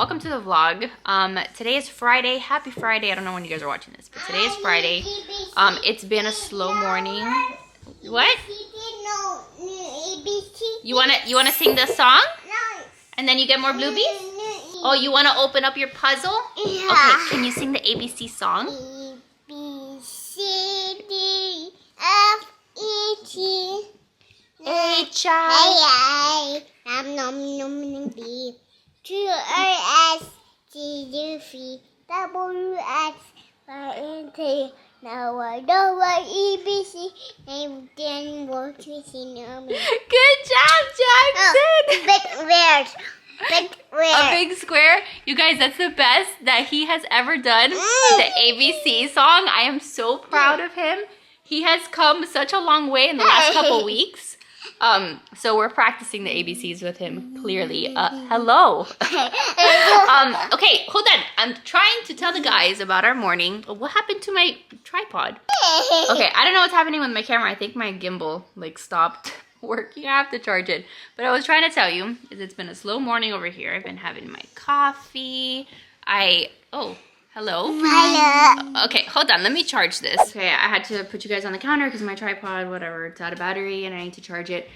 welcome to the vlog. Today is Friday. Happy Friday. I don't know when you guys are watching this, but today is Friday. It's been a slow morning. What? You wanna sing the song? And then you get more bluebies? Oh, you wanna open up your puzzle? Yeah. Okay, can you sing the ABC song? A, B, C, D, F, E, T, H, I. nom, nom, B, Q, R, S, T, U, V, W, X, Y, and Z. Now I know what E, B, C, and then what we see now. Good job, Jackson! Big weird. A big square. You guys, that's the best that he has ever done. The ABC song. I am so proud of him. He has come such a long way in the last couple weeks. So we're practicing the ABCs with him, clearly. Hello. Okay, hold on. I'm trying to tell the guys about our morning. What happened to my tripod? Okay, I don't know what's happening with my camera. I think my gimbal, stopped working. I have to charge it. But I was trying to tell you, is it's been a slow morning over here. I've been having my coffee. Oh, hello. Hello. Okay, hold on. Let me charge this. Okay, I had to put you guys on the counter because my tripod, whatever, it's out of battery and I need to charge it.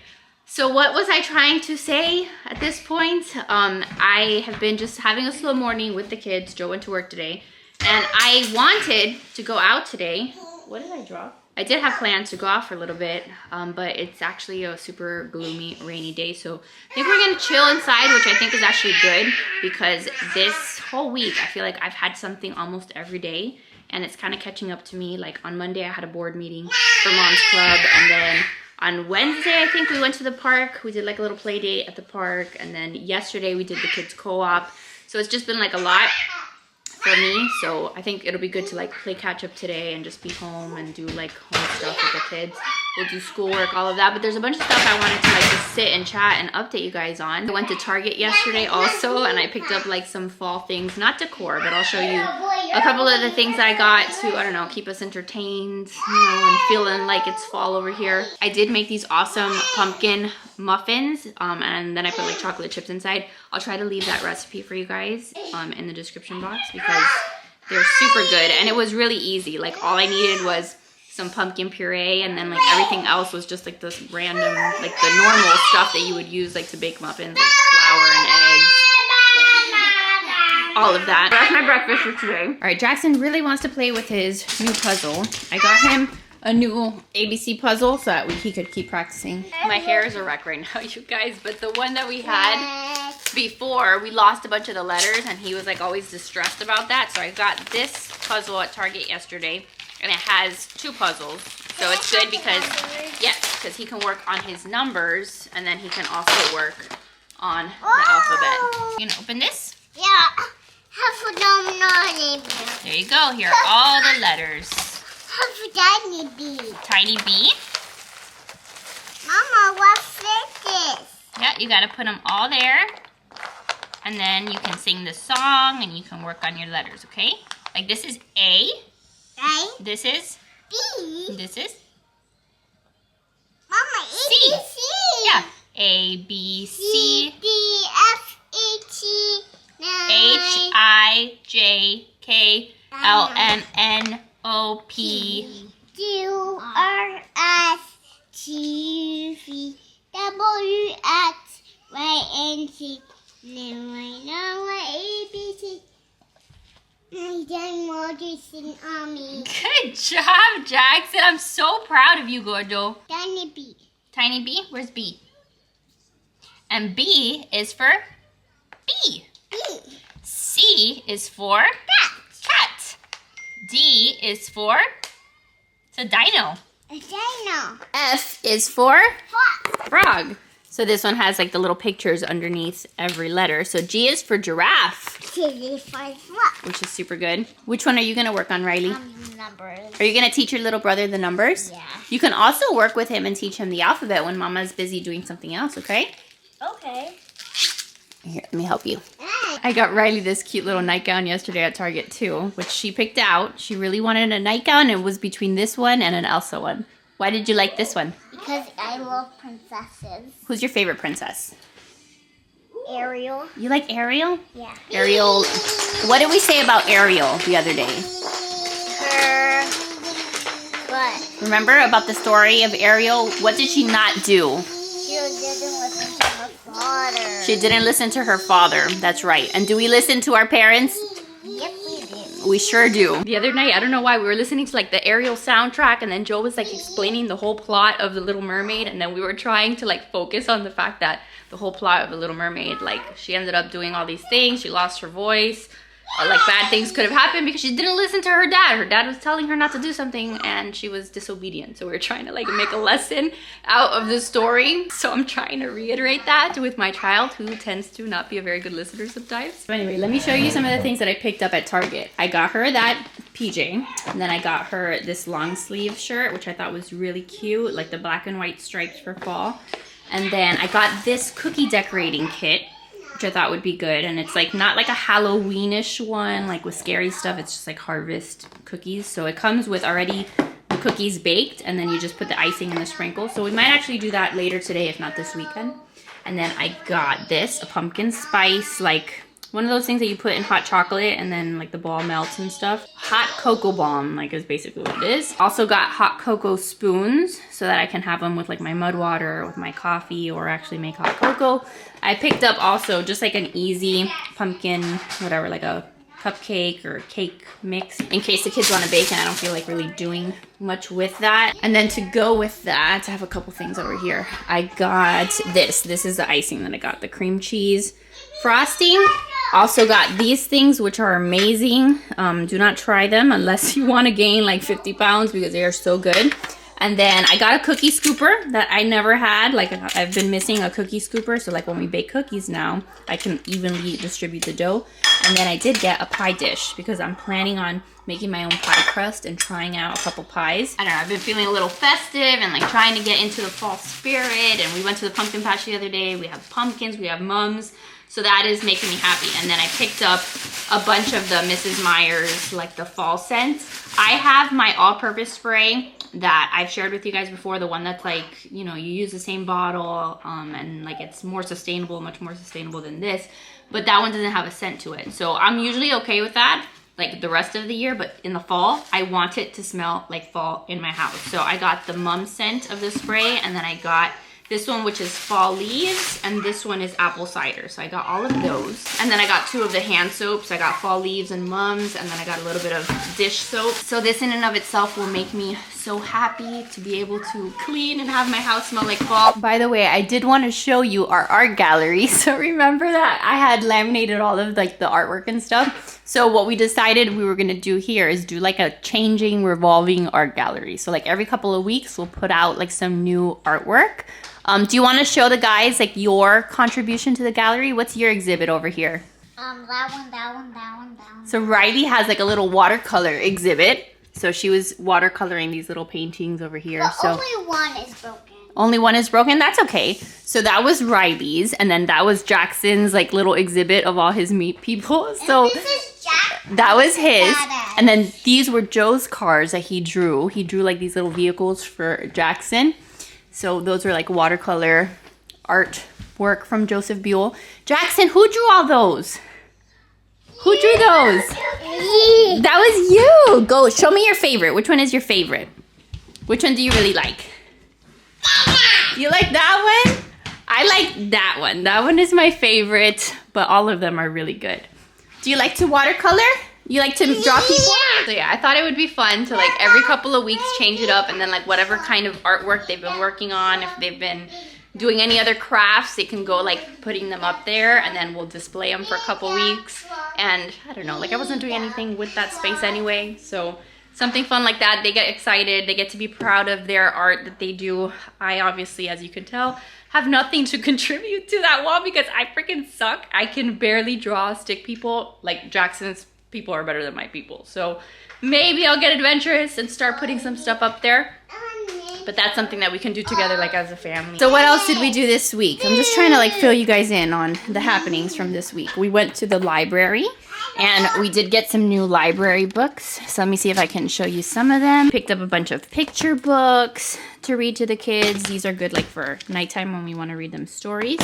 So what was I trying to say at this point? I have been just having a slow morning with the kids. Joe went to work today. And I wanted to go out today. What did I drop? I did have plans to go out for a little bit, but it's actually a super gloomy, rainy day. So I think we're gonna chill inside, which I think is actually good because this whole week, I feel like I've had something almost every day and it's kind of catching up to me. Like on Monday, I had a board meeting for Mom's Club. And then on Wednesday, I think we went to the park. We did like a little play date at the park. And then yesterday we did the kids co-op. So it's just been like a lot for me, so I think it'll be good to play catch up today and just be home and do home stuff with the kids. We'll do schoolwork, all of that, but there's a bunch of stuff I wanted to just sit and chat and update you guys on. I went to Target yesterday also, and I picked up some fall things, not decor, but I'll show you a couple of the things I got to, I don't know, keep us entertained, and feeling like it's fall over here. I did make these awesome pumpkin muffins, and then I put chocolate chips inside. I'll try to leave that recipe for you guys in the description box because they're super good, and it was really easy. All I needed was some pumpkin puree, and then everything else was just this random, the normal stuff that you would use to bake muffins, flour and eggs, all of that. That's my breakfast for today. All right, Jackson really wants to play with his new puzzle. I got him a new ABC puzzle so that he could keep practicing. My hair is a wreck right now, you guys, but the one that we had before, we lost a bunch of the letters and he was always distressed about that. So I got this puzzle at Target yesterday and it has two puzzles. So it's good because, because he can work on his numbers and then he can also work on the alphabet. You gonna open this? Yeah. There you go, here are all the letters. Tiny B. Tiny B. Mama, what's this? Yeah, you gotta put them all there. And then you can sing the song and you can work on your letters, okay? This is A. A. This is B. This is Mama, C. ABC. Yeah. A, B, C. D, F, E, T, H, I, J, K, L, M, N, O, P. Q, R, S, T, V, W, X, Y, and Z. Now I know what ABC. I done more than Army. Good job, Jackson. I'm so proud of you, Gordo. Tiny B. Tiny B? Where's B? And B is for B. B. C is for cat. D is for, it's a dino. A dino. F is for Fox. frog. So this one has the little pictures underneath every letter. So G is for giraffe, T is for what? which is super good. Which one are you gonna work on, Riley? Numbers. Are you gonna teach your little brother the numbers? Yeah. You can also work with him and teach him the alphabet when Mama's busy doing something else, okay? Okay. Here, let me help you. I got Riley this cute little nightgown yesterday at Target too, which she picked out. She really wanted a nightgown. It was between this one and an Elsa one. Why did you like this one? Because I love princesses. Who's your favorite princess? Ariel. You like Ariel? Yeah. Ariel. What did we say about Ariel the other day? Her. What? Remember about the story of Ariel? What did she not do? She didn't listen to her father. She didn't listen to her father. That's right. And do we listen to our parents? Yep, we did. We sure do. The other night, I don't know why, we were listening to like the Ariel soundtrack, and then Joe was like explaining the whole plot of The Little Mermaid, and then we were trying to like focus on the fact that the whole plot of The Little Mermaid, like she ended up doing all these things, she lost her voice, like bad things could have happened because she didn't listen to her dad. Her dad was telling her not to do something and she was disobedient. So we were trying to like make a lesson out of the story. So I'm trying to reiterate that with my child, who tends to not be a very good listener sometimes. So anyway, let me show you some of the things that I picked up at Target. I got her that PJ, and then I got her this long sleeve shirt, which I thought was really cute, like the black and white stripes for fall. And then I got this cookie decorating kit, which I thought would be good. And it's like not like a Halloweenish one, like with scary stuff. It's just like harvest cookies. So it comes with already the cookies baked, and then you just put the icing and the sprinkles. So we might actually do that later today, if not this weekend. And then I got this, a pumpkin spice, like one of those things that you put in hot chocolate and then like the ball melts and stuff. Hot cocoa bomb, like, is basically what it is. Also got hot cocoa spoons so that I can have them with like my mud water, with my coffee, or actually make hot cocoa. I picked up also just like an easy pumpkin, whatever, like a cupcake or cake mix in case the kids want to bake and I don't feel like really doing much with that. And then to go with that, I have a couple things over here. I got this. This is the icing that I got, the cream cheese frosting. Also got these things, which are amazing. Do not try them unless you want to gain like 50 pounds because they are so good. And then I got a cookie scooper that I never had. Like, I've been missing a cookie scooper. So like when we bake cookies now, I can evenly distribute the dough. And then I did get a pie dish because I'm planning on making my own pie crust and trying out a couple pies. I don't know, I've been feeling a little festive and like trying to get into the fall spirit. And we went to the pumpkin patch the other day. We have pumpkins, we have mums. So that is making me happy. And then I picked up a bunch of the Mrs. Meyer's, like the fall scents. I have my all-purpose spray that I've shared with you guys before, the one that's like, you know, you use the same bottle and like it's more sustainable, much more sustainable than this, but that one doesn't have a scent to it. So I'm usually okay with that like the rest of the year, but in the fall, I want it to smell like fall in my house. So I got the mum scent of the spray, and then I got this one, which is fall leaves, and this one is apple cider. So I got all of those. And then I got two of the hand soaps. I got fall leaves and mums, and then I got a little bit of dish soap. So this in and of itself will make me so happy to be able to clean and have my house smell like fall. By the way, I did want to show you our art gallery. So remember that I had laminated all of like the artwork and stuff. So what we decided we were gonna do here is do like a changing, revolving art gallery. So like every couple of weeks, we'll put out like some new artwork. Do you want to show the guys like your contribution to the gallery? What's your exhibit over here? That one. So Riley has like a little watercolor exhibit. So she was watercoloring these little paintings over here. But so only one is broken. Only one is broken? That's okay. So that was Riley's, and then that was Jackson's like little exhibit of all his meat people. So and this is Jack. That was his. And then these were Joe's cars that he drew. He drew like these little vehicles for Jackson. So those are like watercolor art work from Joseph Buell. Jackson, who drew all those? Who drew those? That was you. Go, show me your favorite. Which one is your favorite? Which one do you really like? You like that one? I like that one. That one is my favorite, but all of them are really good. Do you like to watercolor? You like to draw people? So yeah, I thought it would be fun to like every couple of weeks change it up, and then like whatever kind of artwork they've been working on, if they've been doing any other crafts, they can go like putting them up there, and then we'll display them for a couple weeks. And I don't know, like I wasn't doing anything with that space anyway, so something fun like that. They get excited, they get to be proud of their art that they do. I obviously, as you can tell, have nothing to contribute to that wall because I freaking suck. I can barely draw stick people. Like Jackson's people are better than my people. So maybe I'll get adventurous and start putting some stuff up there. But that's something that we can do together like as a family. So what else did we do this week? I'm just trying to like fill you guys in on the happenings from this week. We went to the library and we did get some new library books. So let me see if I can show you some of them. Picked up a bunch of picture books to read to the kids. These are good like for nighttime when we want to read them stories.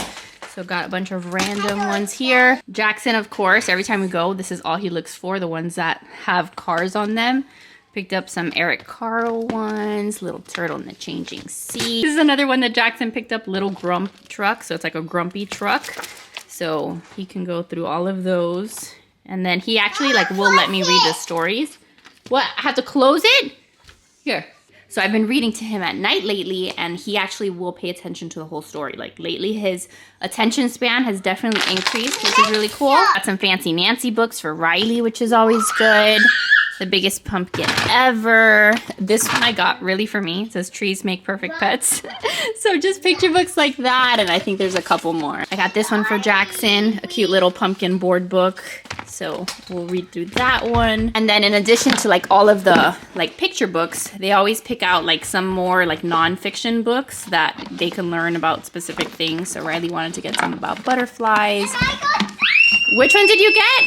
So got a bunch of random ones here. Jackson, of course, every time we go, this is all he looks for, the ones that have cars on them. Picked up some Eric Carle ones, Little Turtle in the Changing Sea. This is another one that Jackson picked up, Little Grump truck. So it's like a grumpy truck. So he can go through all of those. And then he actually like will let me read the stories. What? I have to close it? Here. So I've been reading to him at night lately, and he actually will pay attention to the whole story. Like lately, his attention span has definitely increased, which is really cool. Got some Fancy Nancy books for Riley, which is always good. The Biggest Pumpkin Ever. This one I got really for me. It says Trees Make Perfect Pets. So just picture books like that, and I think there's a couple more. I got this one for Jackson, a cute little pumpkin board book. So we'll read through that one. And then in addition to like all of the like picture books, they always pick out like some more like nonfiction books that they can learn about specific things. So Riley wanted to get some about butterflies. Which one did you get?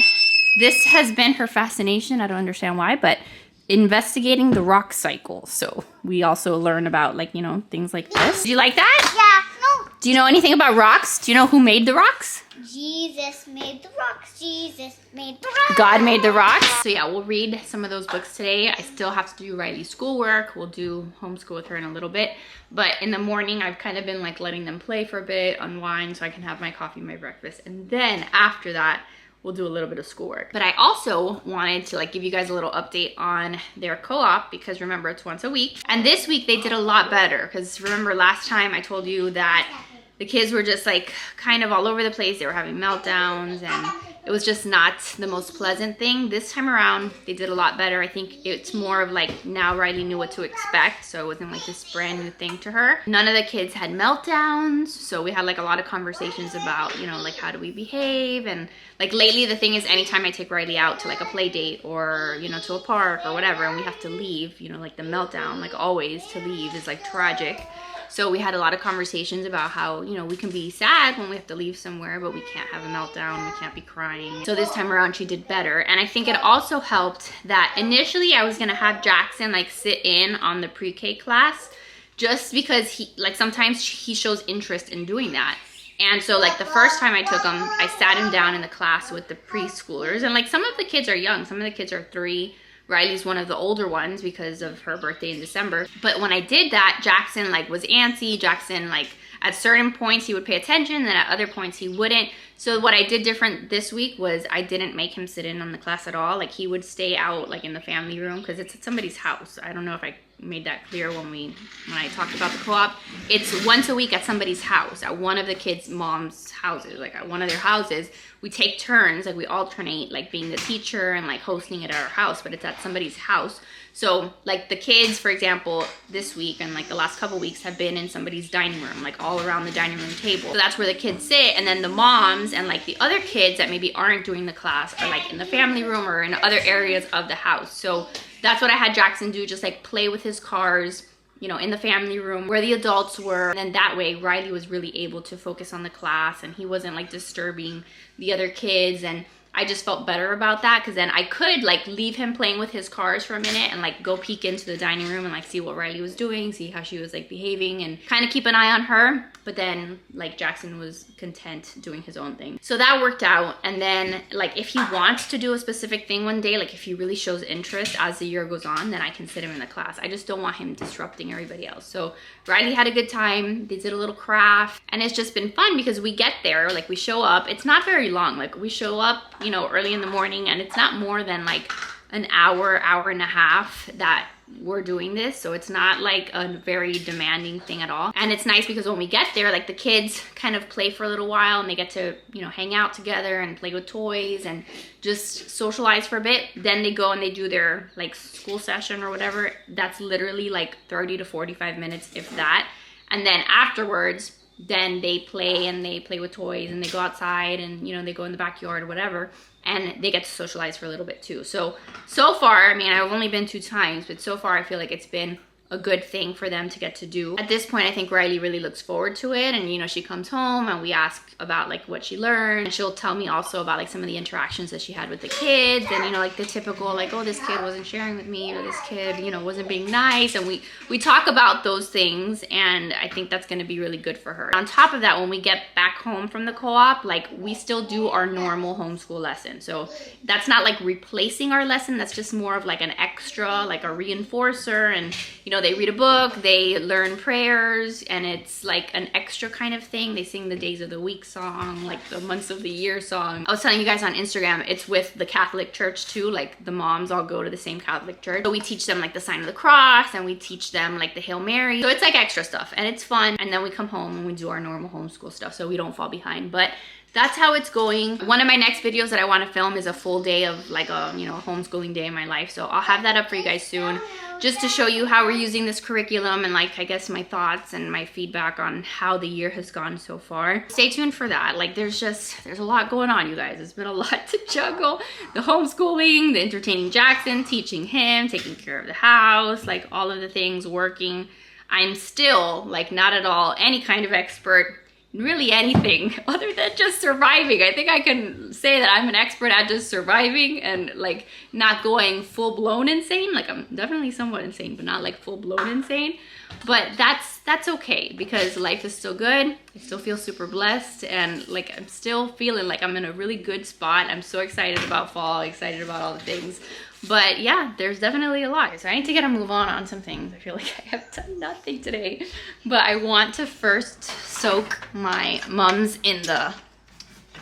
This has been her fascination. I don't understand why, but investigating the rock cycle. So we also learn about like, you know, things like this. Do you like that? Yeah. No. Do you know anything about rocks? Do you know who made the rocks? Jesus made the rocks. Jesus made the rocks. God made the rocks. So yeah, we'll read some of those books today. I still have to do Riley's schoolwork. We'll do homeschool with her in a little bit. But in the morning, I've kind of been like letting them play for a bit, unwind, so I can have my coffee, my breakfast. And then after that, we'll do a little bit of schoolwork. But I also wanted to like give you guys a little update on their co-op, because remember, it's once a week. And this week they did a lot better, because remember last time I told you that the kids were just like kind of all over the place. They were having meltdowns and it was just not the most pleasant thing. This time around, they did a lot better. I think it's more of like now Riley knew what to expect, so it wasn't like this brand new thing to her. None of the kids had meltdowns, so we had like a lot of conversations about, you know, like how do we behave. And like lately the thing is, anytime I take Riley out to like a play date or, you know, to a park or whatever, and we have to leave, you know, like the meltdown, like always to leave is like tragic. So we had a lot of conversations about how, you know, we can be sad when we have to leave somewhere, but we can't have a meltdown, we can't be crying. So this time around she did better. And I think it also helped that initially I was gonna have Jackson like sit in on the pre-K class, just because he, like sometimes he shows interest in doing that. And so like the first time I took him, I sat him down in the class with the preschoolers, and like some of the kids are young, some of the kids are 3. Riley's one of the older ones because of her birthday in December. But when I did that, Jackson like was antsy. Jackson like at certain points he would pay attention, and at other points he wouldn't. So what I did different this week was I didn't make him sit in on the class at all. Like he would stay out like in the family room, because it's at somebody's house. I don't know if I made that clear when I talked about the co-op. It's once a week at somebody's house, at one of the kids' mom's houses, like at one of their houses. We take turns, like we alternate, like being the teacher and like hosting it at our house, but it's at somebody's house. So like the kids, for example, this week and like the last couple weeks have been in somebody's dining room, like all around the dining room table. So that's where the kids sit, and then the moms and like the other kids that maybe aren't doing the class are like in the family room or in other areas of the house. So that's what I had Jackson do, just like play with his cars, you know, in the family room where the adults were. And then that way Riley was really able to focus on the class, and he wasn't like disturbing the other kids. And I just felt better about that, because then I could like leave him playing with his cars for a minute and like go peek into the dining room and like see what Riley was doing, see how she was like behaving, and kind of keep an eye on her. But then like Jackson was content doing his own thing. So that worked out. And then like if he wants to do a specific thing one day, like if he really shows interest as the year goes on, then I can sit him in the class. I just don't want him disrupting everybody else. So Riley had a good time. They did a little craft, and it's just been fun because we get there, like we show up. It's not very long. Like we show up, you know, early in the morning, and it's not more than like an hour and a half that we're doing this. So it's not like a very demanding thing at all. And it's nice because when we get there, like the kids kind of play for a little while, and they get to, you know, hang out together and play with toys and just socialize for a bit. Then they go and they do their like school session or whatever. That's literally like 30 to 45 minutes, if that. And then afterwards, then they play, and they play with toys, and they go outside, and you know, they go in the backyard or whatever, and they get to socialize for a little bit too. So far, I mean, I've only been 2 times, but so far I feel like it's been a good thing for them to get to do. At this point, I think Riley really looks forward to it. And, you know, she comes home and we ask about like what she learned. And she'll tell me also about like some of the interactions that she had with the kids. And, you know, like the typical like, oh, this kid wasn't sharing with me, or this kid, you know, wasn't being nice. And we talk about those things. And I think that's going to be really good for her. On top of that, when we get back home from the co-op, like we still do our normal homeschool lesson. So that's not like replacing our lesson. That's just more of like an extra, like a reinforcer. And, you know, they read a book, they learn prayers, and it's like an extra kind of thing. They sing the days of the week song, like the months of the year song. I was telling you guys on Instagram, it's with the Catholic Church too. Like the moms all go to the same Catholic church. So we teach them like the sign of the cross, and we teach them like the Hail Mary. So it's like extra stuff and it's fun. And then we come home and we do our normal homeschool stuff so we don't fall behind. But that's how it's going. One of my next videos that I want to film is a full day of like a, you know, a homeschooling day in my life. So I'll have that up for you guys soon, just to show you how we're using this curriculum and like, I guess my thoughts and my feedback on how the year has gone so far. Stay tuned for that. Like there's a lot going on, you guys. It's been a lot to juggle. The homeschooling, the entertaining Jackson, teaching him, taking care of the house, like all of the things, working. I'm still like not at all any kind of expert really anything other than just surviving. I think I can say that I'm an expert at just surviving and like not going full-blown insane. Like I'm definitely somewhat insane, but not like full-blown insane. But that's okay, because life is still good. I still feel super blessed, and like I'm still feeling like I'm in a really good spot. I'm so excited about fall, excited about all the things. But yeah, there's definitely a lot. So I need to get a move on some things. I feel like I have done nothing today. But I want to first soak my mums in the,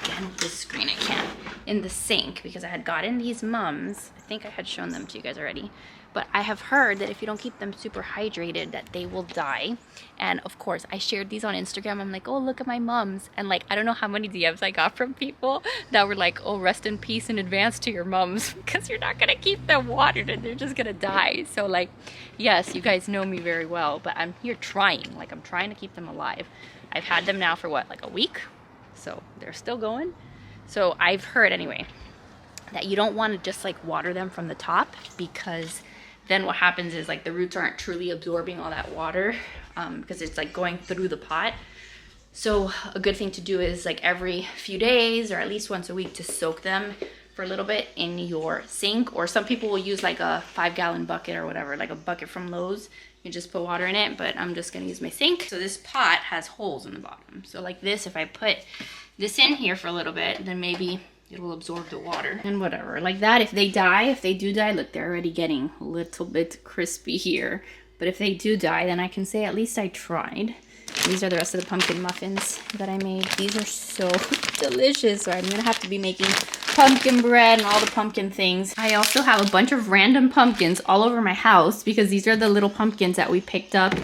again with this screen I can't, in the sink, because I had gotten these mums. I think I had shown them to you guys already. But I have heard that if you don't keep them super hydrated, that they will die. And of course, I shared these on Instagram. I'm like, oh, look at my mums. And like, I don't know how many DMs I got from people that were like, oh, rest in peace in advance to your mums, because you're not gonna keep them watered and they're just gonna die. So like, yes, you guys know me very well, but I'm here trying. Like, I'm trying to keep them alive. I've had them now for what, like a week? So they're still going. So I've heard anyway, that you don't want to just like water them from the top, because then what happens is like the roots aren't truly absorbing all that water, because it's like going through the pot. So a good thing to do is like every few days or at least once a week to soak them for a little bit in your sink. Or some people will use like a 5-gallon bucket or whatever, like a bucket from Lowe's. You just put water in it, but I'm just gonna use my sink. So this pot has holes in the bottom. So like this, if I put this in here for a little bit, then maybe it will absorb the water and whatever. Like that, if they do die, look, they're already getting a little bit crispy here. But if they do die, then I can say at least I tried. These are the rest of the pumpkin muffins that I made. These are so delicious. So I'm gonna have to be making pumpkin bread and all the pumpkin things. I also have a bunch of random pumpkins all over my house, because these are the little pumpkins that we picked up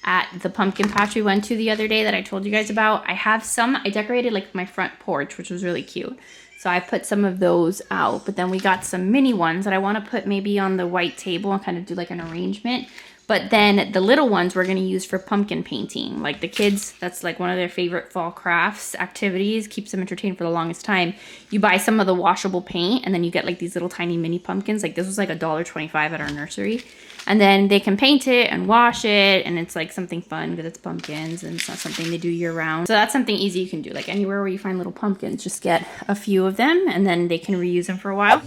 at the pumpkin patch we went to the other day that I told you guys about. I have some, I decorated like my front porch, which was really cute. So I put some of those out, but then we got some mini ones that I want to put maybe on the white table and kind of do like an arrangement. But then the little ones we're going to use for pumpkin painting. Like the kids, that's like one of their favorite fall crafts activities, keeps them entertained for the longest time. You buy some of the washable paint, and then you get like these little tiny mini pumpkins. Like this was like $1.25 at our nursery. And then they can paint it and wash it, and it's like something fun because it's pumpkins and it's not something they do year round. So that's something easy you can do. Like anywhere where you find little pumpkins, just get a few of them and then they can reuse them for a while.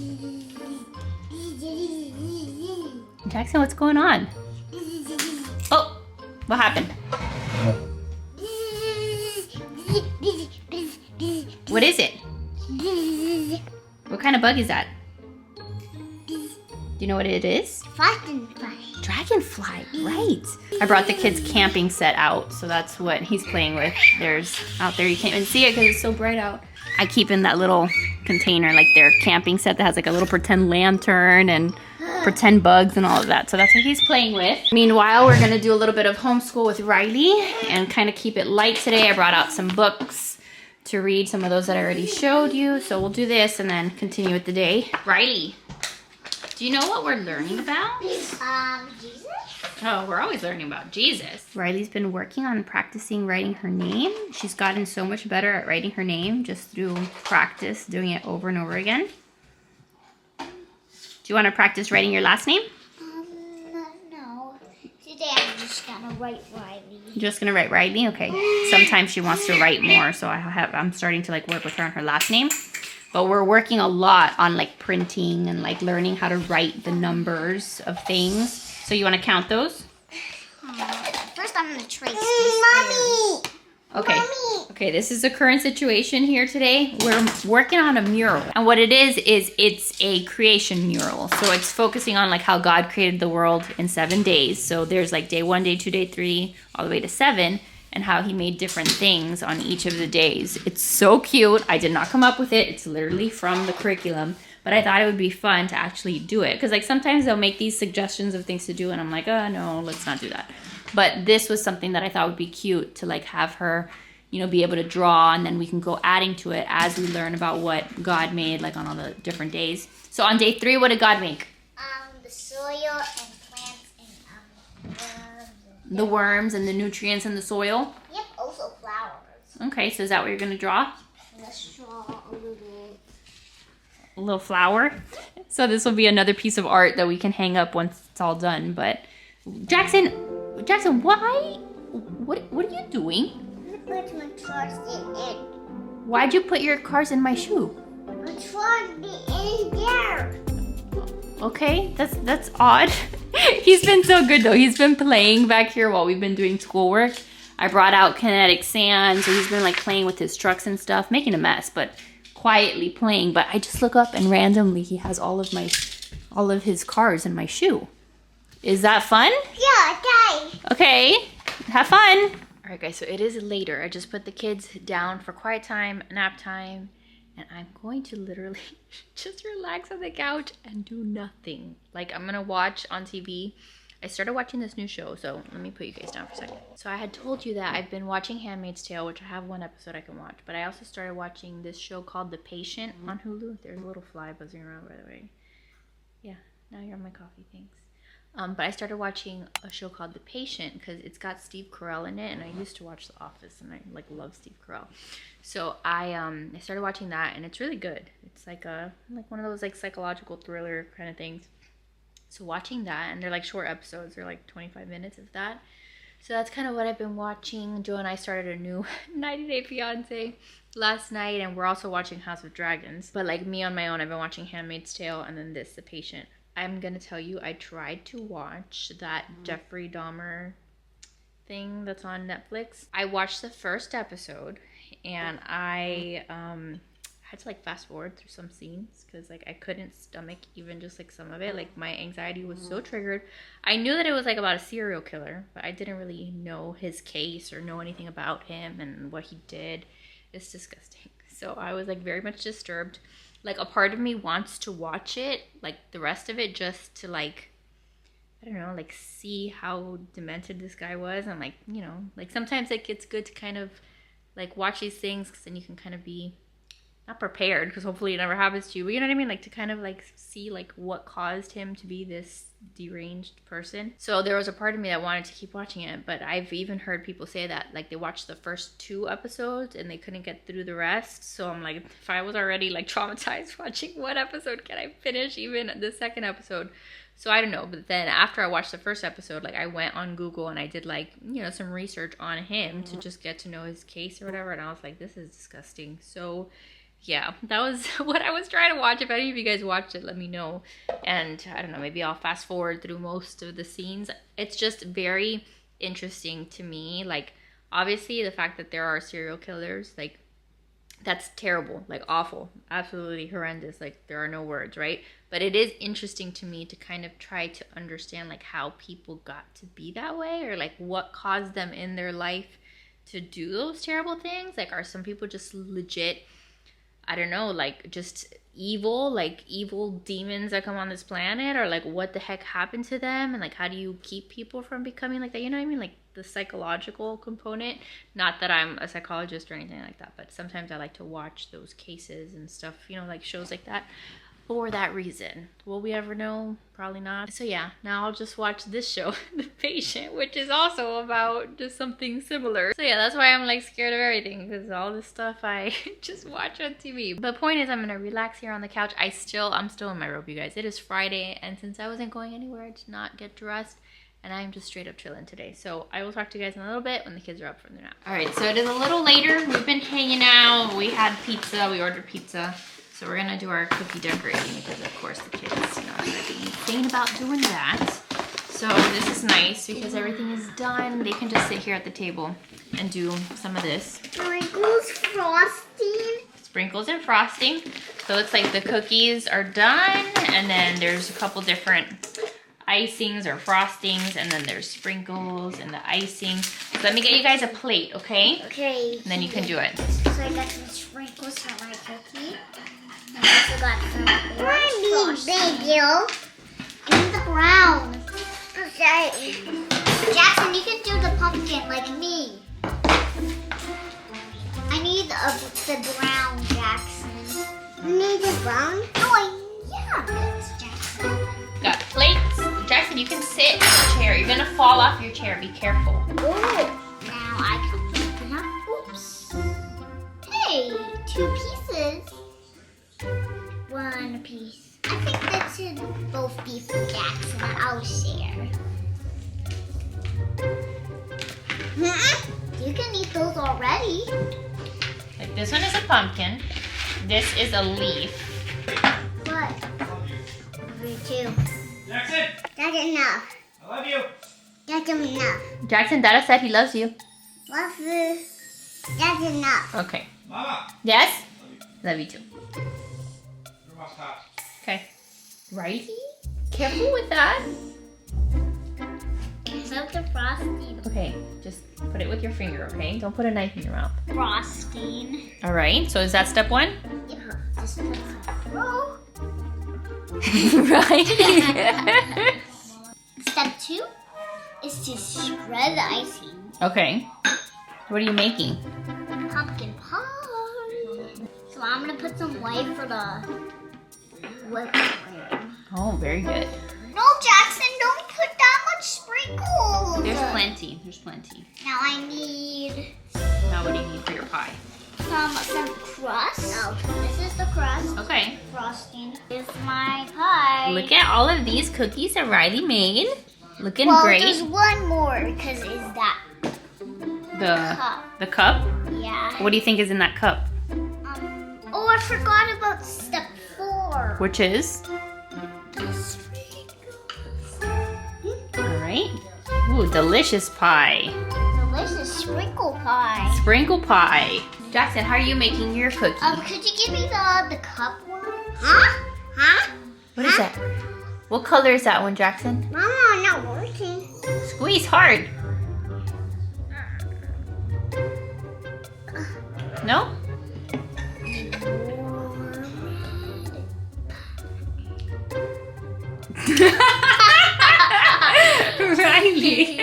Jackson, what's going on? Oh, what happened? What is it? What kind of bug is that? Do you know what it is? Dragonfly. Dragonfly, right. I brought the kids' camping set out, so that's what he's playing with. There's out there, you can't even see it because it's so bright out. I keep in that little container like their camping set that has like a little pretend lantern and pretend bugs and all of that. So that's what he's playing with. Meanwhile, we're gonna do a little bit of homeschool with Riley and kind of keep it light today. I brought out some books to read, some of those that I already showed you. So we'll do this and then continue with the day. Riley, do you know what we're learning about? Jesus. Oh, we're always learning about Jesus. Riley's been working on practicing writing her name. She's gotten so much better at writing her name just through practice, doing it over and over again. Do you want to practice writing your last name? No. Today write Riley. You're just gonna write Riley? Okay. Sometimes she wants to write more, so I'm starting to like work with her on her last name. But we're working a lot on like printing and like learning how to write the numbers of things. So you want to count those? First, I'm gonna trace these. Mommy. Okay. Mommy. Okay, this is the current situation here today. We're working on a mural. And what it is it's a creation mural. So it's focusing on like how God created the world in 7 days. So there's like day 1, day 2, day 3, all the way to 7, and how he made different things on each of the days. It's so cute. I did not come up with it. It's literally from the curriculum. But I thought it would be fun to actually do it. Because like sometimes they'll make these suggestions of things to do and I'm like, oh no, let's not do that. But this was something that I thought would be cute to like have her, you know, be able to draw, and then we can go adding to it as we learn about what God made like on all the different days. So on day 3, what did God make? The soil and plants and The worms and the nutrients in the soil. Yep, also flowers. Okay, so is that what you're gonna draw? Let's draw A little flower. So this will be another piece of art that we can hang up once it's all done. But Jackson, why? What are you doing? I'm gonna put my cars in. Why'd you put your cars in my shoe? My cars in there. Okay, that's odd. He's been so good though. He's been playing back here while we've been doing schoolwork. I brought out kinetic sand, so he's been like playing with his trucks and stuff, making a mess, but quietly playing. But I just look up and randomly he has all of his cars in my shoe. Is that fun? Yeah, okay. Okay, have fun. All right, guys, so it is later. I just put the kids down for quiet time, nap time, and I'm going to literally just relax on the couch and do nothing. Like, I'm gonna watch on TV. I started watching this new show, so let me put you guys down for a second. So I had told you that I've been watching Handmaid's Tale, which I have 1 episode I can watch, but I also started watching this show called The Patient on Hulu. There's a little fly buzzing around, by the way. Yeah, now you're on my coffee, thanks. But I started watching a show called The Patient because it's got Steve Carell in it, and I used to watch The Office, and I like love Steve Carell. So I started watching that, and it's really good. It's like one of those like psychological thriller kind of things. So watching that, and they're like short episodes, they're like 25 minutes of that. So that's kind of what I've been watching. Joe and I started a new 90 Day Fiancé last night, and we're also watching House of Dragons. But like me on my own, I've been watching Handmaid's Tale, and then The Patient. I'm gonna tell you, I tried to watch that Jeffrey Dahmer thing that's on Netflix. I watched the first episode, and I had to like fast forward through some scenes because like I couldn't stomach even just like some of it. Like my anxiety was so triggered. I knew that it was like about a serial killer, but I didn't really know his case or know anything about him and what he did. It's disgusting. So I was like very much disturbed. Like a part of me wants to watch it, like the rest of it, just to like, I don't know, like see how demented this guy was. And like, you know, like sometimes like it's good to kind of like watch these things because then you can kind of be not prepared, because hopefully it never happens to you, but you know what I mean? Like to kind of like see like what caused him to be this deranged person. So there was a part of me that wanted to keep watching it, but I've even heard people say that like they watched the first 2 episodes and they couldn't get through the rest. So I'm like, if I was already like traumatized watching 1 episode, can I finish even the 2nd episode? So I don't know. But then after I watched the first episode, like I went on Google and I did like, you know, some research on him to just get to know his case or whatever. And I was like, this is disgusting. So yeah, that was what I was trying to watch. If any of you guys watched it, let me know. And I don't know, maybe I'll fast forward through most of the scenes. It's just very interesting to me. Like, obviously, the fact that there are serial killers, like, that's terrible, like awful, absolutely horrendous. Like, there are no words, right? But it is interesting to me to kind of try to understand, like, how people got to be that way, or like what caused them in their life to do those terrible things. Like, are some people just legit, I don't know, like just evil, like evil demons that come on this planet, or like what the heck happened to them, and like how do you keep people from becoming like that? You know what I mean? Like the psychological component. Not that I'm a psychologist or anything like that, but sometimes I like to watch those cases and stuff, you know, like shows like that for that reason. Will we ever know? Probably not. So yeah, now I'll just watch this show, The Patient, which is also about just something similar. So yeah, that's why I'm like scared of everything, because all this stuff I just watch on TV. But the point is, I'm gonna relax here on the couch. I'm still in my robe, you guys. It is Friday, and since I wasn't going anywhere, I did not get dressed. and I'm just straight up chilling today. So I will talk to you guys in a little bit when the kids are up from their nap. All right, so it is a little later. We've been hanging out. We had pizza. We ordered pizza. So we're gonna do our cookie decorating because of course the kids, you know, are gonna be insane about doing that. So this is nice because everything is done. They can just sit here at the table and do some of this. Sprinkles, frosting. Sprinkles and frosting. So it looks like the cookies are done, and then there's a couple different icings or frostings, and then there's sprinkles and the icing. So let me get you guys a plate, okay? Okay. And then you can do it. So I got some sprinkles for my cookie. I also got some orange frosting. And the brown. Okay. Jackson, you can do the pumpkin like me. I need the brown, Jackson. You need the brown? Oh, yeah. Thanks, Jackson. Got plates. Jackson, you can sit in the chair. You're gonna fall off your chair. Be careful. Oh, now I can open up. Oops. Hey, 2 pieces. 1 piece. I think that should both be for Jackson. I'll share. You can eat those already. Like this one is a pumpkin. This is a leaf. What? Me too. Jackson, That's enough. I love you. That's enough. Jackson, Dada said he loves you. What's this? That's enough. Okay. Mama, Yes? Love you too. you're my top. Okay. Righty? Careful with that. Except the frosting. Okay, just put it with your finger, okay? Don't put a knife in your mouth. Frosting. All right, so is that step 1? Yeah. Just put some. Oh. Right. Step 2 is to spread the icing. Okay. What are you making? Pumpkin pie. So I'm gonna put some white for the whipped cream. Oh, very good. No, Jackson, don't put that much sprinkles. There's plenty. There's plenty. Now I need Now what do you need for your pie? some crust. Oh, this is the crust. Okay. Frosting. This is my pie. Look at all of these cookies that Riley made. Looking well, great. there's one more because it's that cup. The cup? Yeah. What do you think is in that cup? Oh, I forgot about step 4. Which is? The sprinkles. All right. Ooh, delicious pie. Delicious sprinkle pie. Sprinkle pie. Jackson, how are you making your cookie? Could you give me the cup one? Huh? Huh? What is that? What color is that one, Jackson? Mama, I'm not working. Squeeze hard. No? Riley.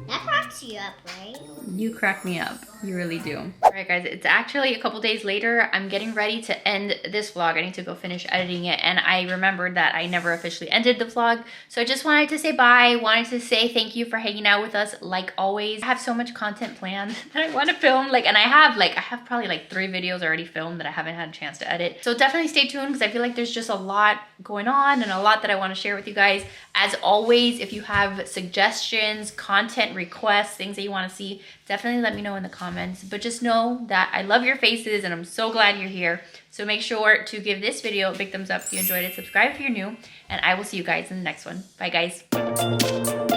That cracks you up, right? You crack me up. You really do. All right, guys, it's actually a couple days later. I'm getting ready to end this vlog. I need to go finish editing it, and I remembered that I never officially ended the vlog. So I just wanted to say bye. Wanted to say thank you for hanging out with us like always. I have so much content planned that I want to film. And I have probably like 3 videos already filmed that I haven't had a chance to edit. So definitely stay tuned because I feel like there's just a lot going on and a lot that I want to share with you guys. As always, if you have suggestions, content requests, things that you want to see, definitely let me know in the comments. But just know that I love your faces and I'm so glad you're here. So make sure to give this video a big thumbs up if you enjoyed it. Subscribe if you're new, and I will see you guys in the next one. Bye, guys.